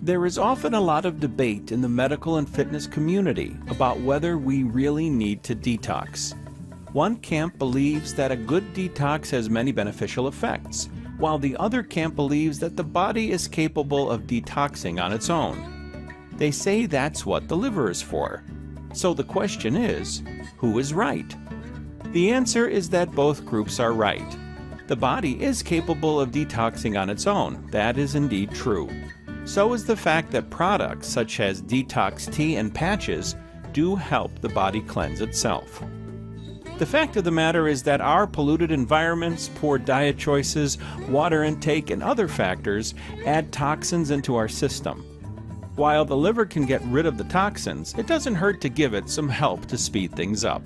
There is often a lot of debate in the medical and fitness community about whether we really need to detox. One camp believes that a good detox has many beneficial effects, while the other camp believes that the body is capable of detoxing on its own. They say that's what the liver is for. So the question is, who is right? The answer is that both groups are right. The body is capable of detoxing on its own. That is indeed true. So is the fact that products such as detox tea and patches do help the body cleanse itself. The fact of the matter is that our polluted environments, poor diet choices, water intake, and other factors add toxins into our system. While the liver can get rid of the toxins, it doesn't hurt to give it some help to speed things up.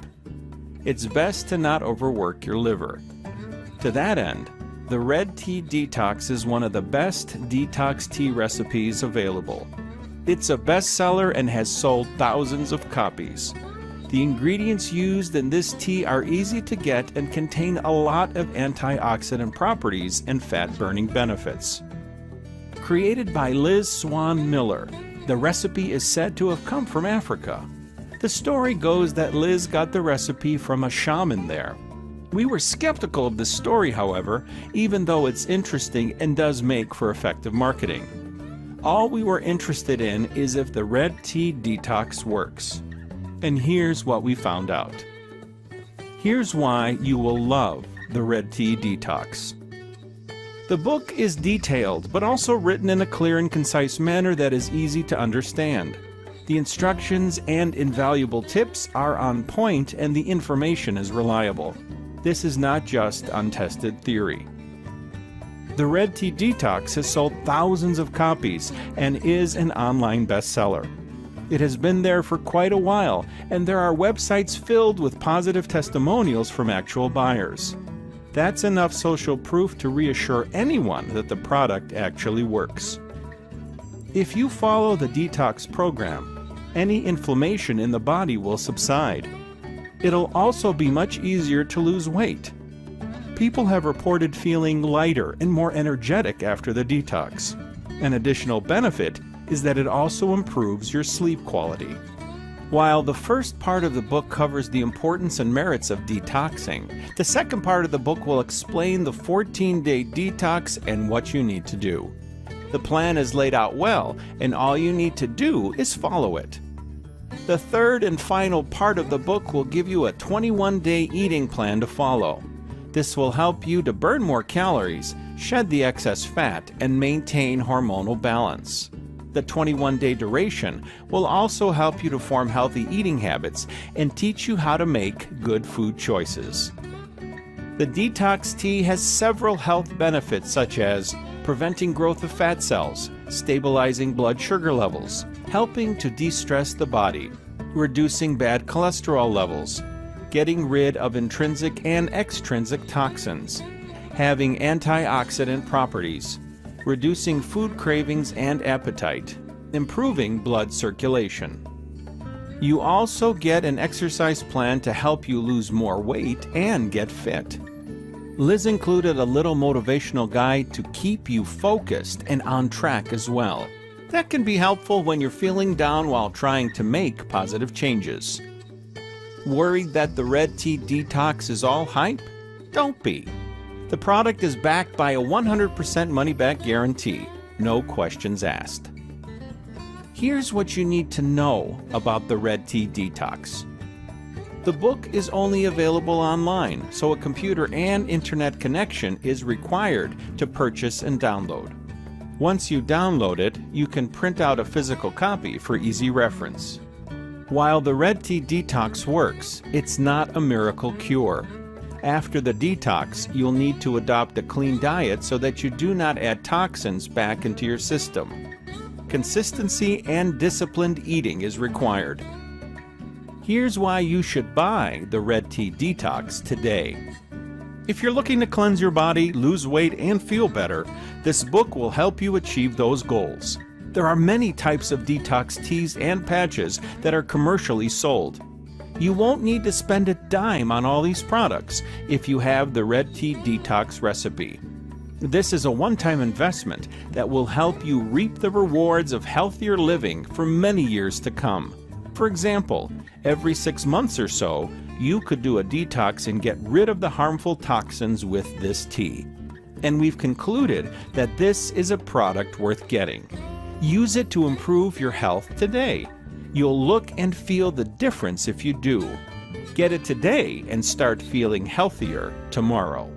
It's best to not overwork your liver. To that end, the Red Tea Detox is one of the best detox tea recipes available. It's a bestseller and has sold thousands of copies. The ingredients used in this tea are easy to get and contain a lot of antioxidant properties and fat-burning benefits. Created by Liz Swann Miller, the recipe is said to have come from Africa. The story goes that Liz got the recipe from a shaman there. We were skeptical of this story, however, even though it's interesting and does make for effective marketing. All we were interested in is if the Red Tea Detox works. And here's what we found out. Here's why you will love the Red Tea Detox. The book is detailed, but also written in a clear and concise manner that is easy to understand. The instructions and invaluable tips are on point and the information is reliable. This is not just untested theory. The Red Tea Detox has sold thousands of copies and is an online bestseller. It has been there for quite a while, and there are websites filled with positive testimonials from actual buyers. That's enough social proof to reassure anyone that the product actually works. If you follow the detox program, any inflammation in the body will subside. It'll also be much easier to lose weight. People have reported feeling lighter and more energetic after the detox. An additional benefit is that it also improves your sleep quality. While the first part of the book covers the importance and merits of detoxing, the second part of the book will explain the 14-day detox and what you need to do. The plan is laid out well, and all you need to do is follow it. The third and final part of the book will give you a 21-day eating plan to follow. This will help you to burn more calories, shed the excess fat, and maintain hormonal balance. The 21-day duration will also help you to form healthy eating habits and teach you how to make good food choices. The detox tea has several health benefits such as preventing growth of fat cells, stabilizing blood sugar levels, helping to de-stress the body, reducing bad cholesterol levels, getting rid of intrinsic and extrinsic toxins, having antioxidant properties, reducing food cravings and appetite, improving blood circulation. You also get an exercise plan to help you lose more weight and get fit. Liz included a little motivational guide to keep you focused and on track as well. That can be helpful when you're feeling down while trying to make positive changes. Worried that the Red Tea Detox is all hype? Don't be. The product is backed by a 100% money-back guarantee, no questions asked. Here's what you need to know about the Red Tea Detox. The book is only available online, so a computer and internet connection is required to purchase and download. Once you download it, you can print out a physical copy for easy reference. While the Red Tea Detox works, it's not a miracle cure. After the detox, you'll need to adopt a clean diet so that you do not add toxins back into your system. Consistency and disciplined eating is required. Here's why you should buy the Red Tea Detox today. If you're looking to cleanse your body, lose weight, and feel better, this book will help you achieve those goals. There are many types of detox teas and patches that are commercially sold. You won't need to spend a dime on all these products if you have the Red Tea Detox recipe. This is a one-time investment that will help you reap the rewards of healthier living for many years to come. For example, every 6 months or so, you could do a detox and get rid of the harmful toxins with this tea. And we've concluded that this is a product worth getting. Use it to improve your health today. You'll look and feel the difference if you do. Get it today and start feeling healthier tomorrow.